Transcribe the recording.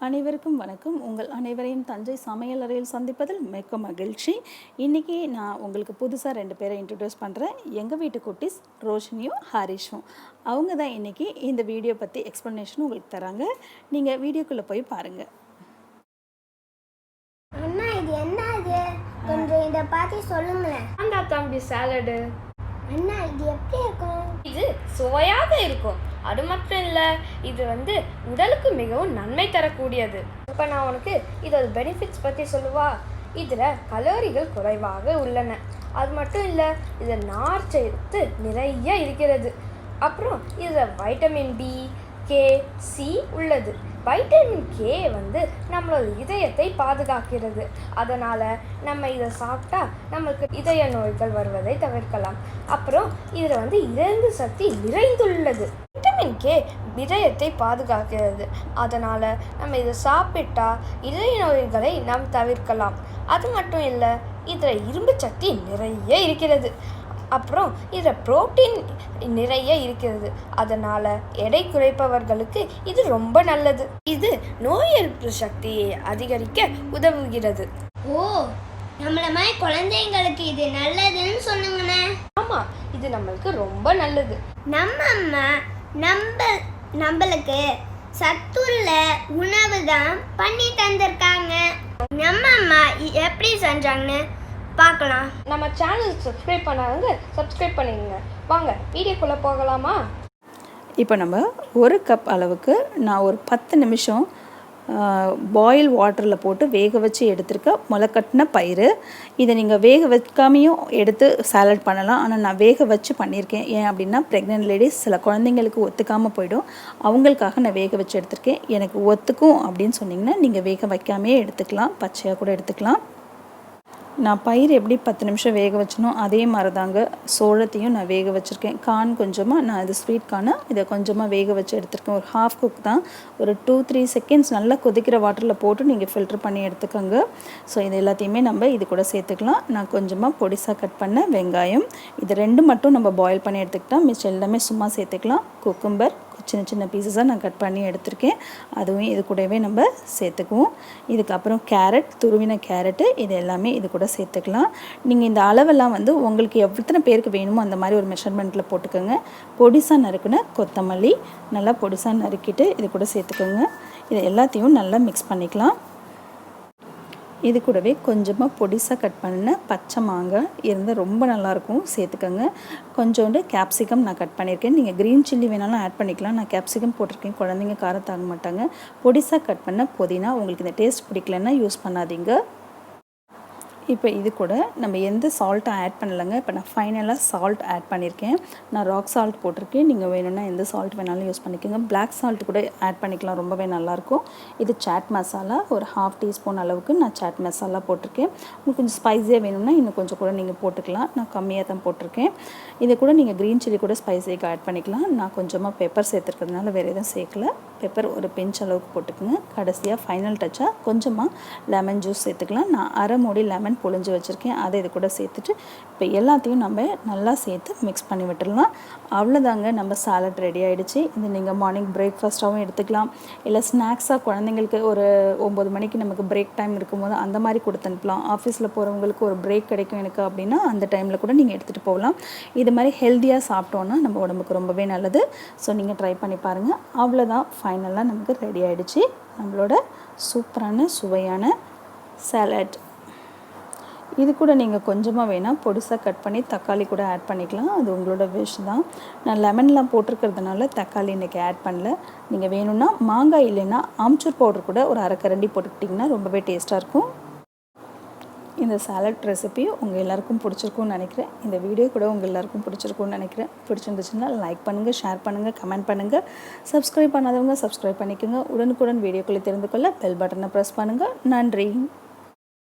அனைவருக்கும் வணக்கம். உங்கள் அனைவரையும் தஞ்சை சமையலறையில் சந்திப்பதில் மிக்க மகிழ்ச்சி. இன்றைக்கி நான் உங்களுக்கு புதுசாக 2 பேரை இன்ட்ரடியூஸ் பண்ணுறேன். எங்கள் வீட்டு குட்டீஸ் ரோஷினியும் ஹாரிஷும். அவங்க தான் இன்றைக்கி இந்த வீடியோ பற்றி எக்ஸ்ப்ளனேஷன் உங்களுக்கு தராங்க. நீங்கள் வீடியோக்குள்ளே போய் பாருங்கள். அண்ணா இது என்ன இது? கொஞ்சம் இதை பார்த்து சொல்லுங்களேன். அந்த தம்பி சாலடு. அண்ணா இது எப்படி இருக்கும்? இது சுவையாக இருக்கும். அது மட்டும் இல்லை, இது உடலுக்கு மிகவும் நன்மை தரக்கூடியது. இப்போ நான் உனக்கு இதோட பெனிஃபிட்ஸ் பற்றி சொல்லுவா. இதில் கலோரிகள் குறைவாக உள்ளன. அது மட்டும் இல்லை, இதில் நார் சத்து நிறைய இருக்கிறது. அப்புறம் இதில் வைட்டமின் பி, கே, சி உள்ளது. வைட்டமின் கே நம்மளோட இதயத்தை பாதுகாக்கிறது. அதனால் நம்ம இதை சாப்பிட்டா நம்மளுக்கு இதய நோய்கள் வருவதை தவிர்க்கலாம். அப்புறம் இதில் இரும்பு சக்தி நிறைந்துள்ளது. வைட்டமின் கே இதயத்தை பாதுகாக்கிறது. அதனால் நம்ம இதை சாப்பிட்டா இதய நோய்களை நாம் தவிர்க்கலாம். அது மட்டும் இல்லை, இதில் இரும்பு சக்தி நிறைய இருக்கிறது. அப்புறம் இதில் புரோட்டீன் நிறைய இருக்கிறது. அதனால் எடை குறைப்பவர்களுக்கு இது ரொம்ப நல்லது. இது நோய் எதிர்ப்பு சக்தியை அதிகரிக்க உதவுகிறது. ஓ, நம்மள மாதிரி குழந்தைங்களுக்கு இது நல்லதுன்னு சொல்லுங்கண்ணே. ஆமாம், இது நம்மளுக்கு ரொம்ப நல்லது. நம்ம அம்மா நம்மளுக்கு சத்துள்ள உணவு தான் பண்ணி தந்திருக்காங்க. நம்ம அம்மா எப்படி செஞ்சாங்கன்னு பார்க்கலாம். நம்ம சேனல் சப்ஸ்கிரைப் பண்ணாதவங்க சப்ஸ்கிரைப் பண்ணிடுங்க. வாங்க வீடியோக்குள்ளே போகலாமா? இப்போ நம்ம 1 கப் அளவுக்கு நான் ஒரு 10 நிமிஷம் பாயில் வாட்டரில் போட்டு வேக வச்சு எடுத்துருக்க முளைக்கட்டின பயிறு. இதை நீங்கள் வேக வைக்காமையும் எடுத்து சாலட் பண்ணலாம். ஆனால் நான் வேக வச்சு பண்ணியிருக்கேன். ஏன் அப்படின்னா ப்ரெக்னென்ட் லேடிஸ் சில குழந்தைங்களுக்கு ஒத்துக்காமல் போயிடும். அவங்களுக்காக நான் வேக வச்சு எடுத்திருக்கேன். எனக்கு ஒத்துக்கும் அப்படின்னு சொன்னிங்கன்னா நீங்கள் வேக வைக்காமையே எடுத்துக்கலாம், பச்சையாக கூட எடுத்துக்கலாம். நான் பயிர் எப்படி 10 நிமிஷம் வேக வச்சனோ அதே மாதிரி தாங்க சோளத்தையும் நான் வேக வச்சுருக்கேன். கார்ன் கொஞ்சமாக, நான் இது ஸ்வீட் கார்னை இதை கொஞ்சமாக வேக வச்சு எடுத்துருக்கேன். ஒரு ஹாஃப் குக் தான். ஒரு 2-3 செகண்ட்ஸ் நல்லா கொதிக்கிற வாட்டரில் போட்டு நீங்கள் ஃபில்ட்ரு பண்ணி எடுத்துக்கோங்க. ஸோ இது எல்லாத்தையுமே நம்ம இது கூட சேர்த்துக்கலாம். நான் கொஞ்சமாக பொடிசாக கட் பண்ண வெங்காயம், இது 2 மட்டும் நம்ம பாயில் பண்ணி எடுத்துக்கிட்டால் மிச்சம் எல்லாமே சும்மா சேர்த்துக்கலாம். குக்கும்பர் சின்ன சின்ன பீசஸாக நான் கட் பண்ணி எடுத்திருக்கேன். அதுவும் இது கூடவே நம்ம சேர்த்துக்குவோம். இதுக்கப்புறம் கேரட், துருவின கேரட்டு, இது எல்லாமே இது கூட சேர்த்துக்கலாம். நீங்கள் இந்த அளவெல்லாம் உங்களுக்கு எத்தனை பேருக்கு வேணுமோ அந்த மாதிரி ஒரு மெஷர்மெண்ட்டில் போட்டுக்கோங்க. பொடிசாக நறுக்குன கொத்தமல்லி நல்லா பொடிசாக நறுக்கிட்டு இது கூட சேர்த்துக்கோங்க. இது எல்லாத்தையும் நல்லா மிக்ஸ் பண்ணிக்கலாம். இது கூடவே கொஞ்சமாக பொடிசாக கட் பண்ண பச்சை மாங்காய் இருந்தால் ரொம்ப நல்லாயிருக்கும், சேர்த்துக்கோங்க. கொஞ்சோண்டு கேப்சிகம் நான் கட் பண்ணியிருக்கேன். நீங்கள் க்ரீன் சில்லி வேணாலும் ஆட் பண்ணிக்கலாம். நான் கேப்சிகம் போட்டிருக்கேன். குழந்தைங்க காரம் தாங்க மாட்டாங்க. பொடிசாக கட் பண்ண புதினா. உங்களுக்கு இந்த டேஸ்ட் பிடிக்கலன்னா யூஸ் பண்ணாதீங்க. இப்போ இது கூட நம்ம எந்த சால்ட்டும் ஆட் பண்ணலைங்க. இப்போ நான் ஃபைனலாக சால்ட் ஆட் பண்ணியிருக்கேன். நான் ராக் சால்ட் போட்டிருக்கேன். நீங்கள் வேணும்னா எந்த சால்ட் வேணாலும் யூஸ் பண்ணிக்கோங்க. பிளாக் சால்ட் கூட ஆட் பண்ணிக்கலாம், ரொம்பவே நல்லாயிருக்கும். இது சாட் மசாலா ஒரு 1/2 டீஸ்பூன் அளவுக்கு நான் சாட் மசாலா போட்டிருக்கேன். உங்களுக்கு கொஞ்சம் ஸ்பைஸியாக வேணும்னா இன்னும் கொஞ்சம் கூட நீங்கள் போட்டுக்கலாம். நான் கம்மியாக தான் போட்டிருக்கேன். இது கூட நீங்கள் க்ரீன் சில்லி கூட ஸ்பைஸியாக ஆட் பண்ணிக்கலாம். நான் கொஞ்சமாக பெப்பர் சேர்த்துருக்கிறதுனால வேறு எதுவும் சேர்க்கல. பெப்பர் ஒரு பிஞ்ச் அளவுக்கு போட்டுக்குங்க. கடைசியாக ஃபைனல் டச்சாக கொஞ்சமாக லெமன் ஜூஸ் சேர்த்துக்கலாம். நான் அரை மூடி லெமன் பொழிஞ்சு வச்சுருக்கேன். அதை இது கூட சேர்த்துட்டு இப்போ எல்லாத்தையும் நம்ம நல்லா சேர்த்து மிக்ஸ் பண்ணி விட்டுடலாம். அவ்வளோதாங்க, நம்ம சாலட் ரெடி ஆகிடுச்சு. இது நீங்கள் மார்னிங் பிரேக்ஃபாஸ்ட்டாகவும் எடுத்துக்கலாம், இல்லை ஸ்நாக்ஸாக குழந்தைங்களுக்கு ஒரு 9 மணிக்கு நமக்கு பிரேக் டைம் இருக்கும்போது அந்த மாதிரி கொடுத்து அனுப்பலாம். ஆஃபீஸில் போகிறவங்களுக்கு ஒரு பிரேக் கிடைக்கும் எனக்கு அப்படின்னா அந்த டைமில் கூட நீங்கள் எடுத்துகிட்டு போகலாம். இது மாதிரி ஹெல்த்தியாக சாப்பிட்டோன்னா நம்ம உடம்புக்கு ரொம்பவே நல்லது. ஸோ நீங்கள் ட்ரை பண்ணி பாருங்கள். அவ்வளோதான், ஃபைனலாக நமக்கு ரெடி ஆகிடுச்சு நம்மளோட சூப்பரான சுவையான சாலட். இது கூட நீங்கள் கொஞ்சமாக வேணால் பொடிசாக கட் பண்ணி தக்காளி கூட ஆட் பண்ணிக்கலாம். அது உங்களோட விஷ் தான். நான் லெமன்லாம் போட்டிருக்கிறதுனால தக்காளி இன்றைக்கி ஆட் பண்ணல. நீங்கள் வேணும்னா மாங்காய் இல்லைன்னா ஆம்ச்சூர் பவுடர் கூட ஒரு அரை கரண்டி போட்டுக்கிட்டிங்கன்னா ரொம்பவே டேஸ்ட்டாக இருக்கும். இந்த சாலட் ரெசிபி உங்கள் எல்லாருக்கும் பிடிச்சிருக்கும்னு நினைக்கிறேன். இந்த வீடியோ கூட உங்கள் எல்லாருக்கும் பிடிச்சிருக்கும்னு நினைக்கிறேன். பிடிச்சிருந்துச்சுன்னா லைக் பண்ணுங்கள், ஷேர் பண்ணுங்கள், கமெண்ட் பண்ணுங்கள். சப்ஸ்கிரைப் பண்ணாதவங்க சப்ஸ்கிரைப் பண்ணிக்கோங்க. உடனுக்குடன் வீடியோக்களை தெரிந்து கொள்ள பெல் பட்டனை ப்ரெஸ் பண்ணுங்கள். நன்றி.